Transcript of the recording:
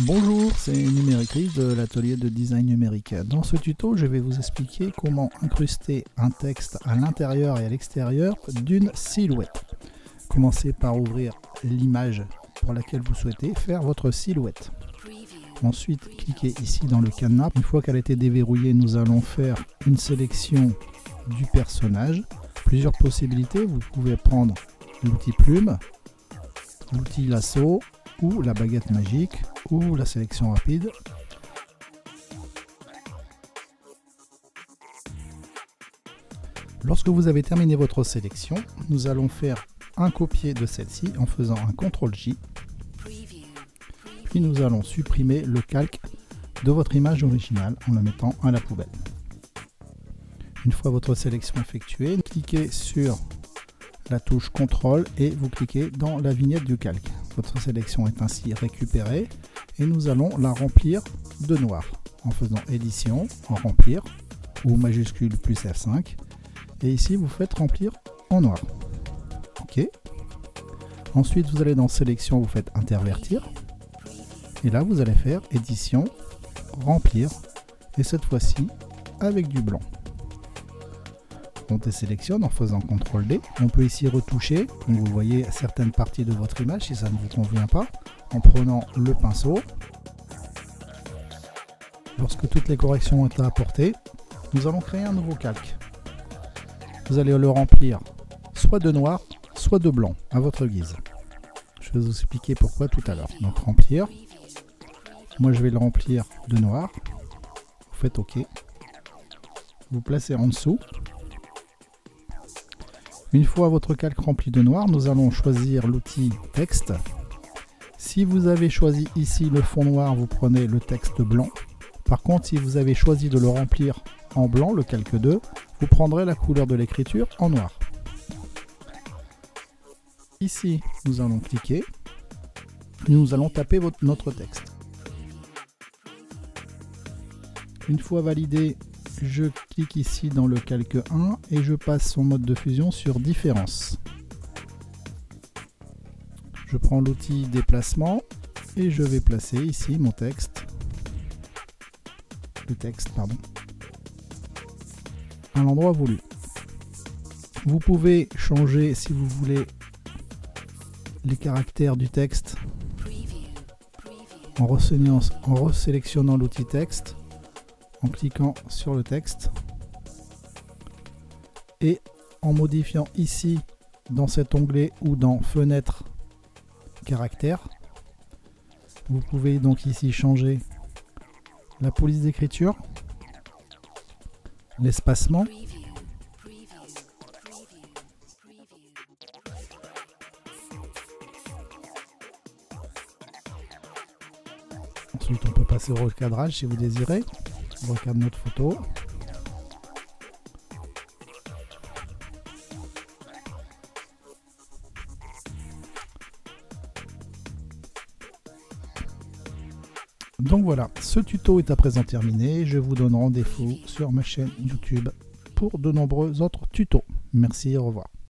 Bonjour, c'est Numéricrise de l'atelier de design numérique. Dans ce tuto, je vais vous expliquer comment incruster un texte à l'intérieur et à l'extérieur d'une silhouette. Commencez par ouvrir l'image pour laquelle vous souhaitez faire votre silhouette. Ensuite, cliquez ici dans le cadenas. Une fois qu'elle a été déverrouillée, nous allons faire une sélection du personnage. Plusieurs possibilités, vous pouvez prendre l'outil plume, l'outil lasso, ou la baguette magique, ou la sélection rapide. Lorsque vous avez terminé votre sélection, nous allons faire un copier de celle-ci en faisant un CTRL-J. Puis nous allons supprimer le calque de votre image originale en le mettant à la poubelle. Une fois votre sélection effectuée, cliquez sur la touche CTRL et vous cliquez dans la vignette du calque. Votre sélection est ainsi récupérée et nous allons la remplir de noir en faisant édition, en remplir ou majuscule plus F5 et ici vous faites remplir en noir. OK. Ensuite vous allez dans sélection, vous faites intervertir et là vous allez faire édition, remplir et cette fois-ci avec du blanc. On désélectionne en faisant CTRL-D. On peut ici retoucher, donc vous voyez certaines parties de votre image si ça ne vous convient pas, en prenant le pinceau. Lorsque toutes les corrections ont été apportées, nous allons créer un nouveau calque. Vous allez le remplir soit de noir, soit de blanc, à votre guise. Je vais vous expliquer pourquoi tout à l'heure. Donc remplir. Moi je vais le remplir de noir. Vous faites OK. Vous placez en dessous. Une fois votre calque rempli de noir, nous allons choisir l'outil texte. Si vous avez choisi ici le fond noir, vous prenez le texte blanc. Par contre, si vous avez choisi de le remplir en blanc, le calque 2, vous prendrez la couleur de l'écriture en noir. Ici, nous allons cliquer. Nous allons taper notre texte. Une fois validé, je clique ici dans le calque 1 et je passe son mode de fusion sur différence. Je prends l'outil déplacement et je vais placer ici mon texte, à l'endroit voulu. Vous pouvez changer si vous voulez les caractères du texte en resélectionnant l'outil texte, en cliquant sur le texte et en modifiant ici dans cet onglet ou dans fenêtre caractère. Vous pouvez donc ici changer la police d'écriture, l'espacement, ensuite on peut passer au recadrage si vous désirez. On recadre notre photo. Donc voilà, ce tuto est à présent terminé. Je vous donne rendez-vous sur ma chaîne YouTube pour de nombreux autres tutos. Merci, au revoir.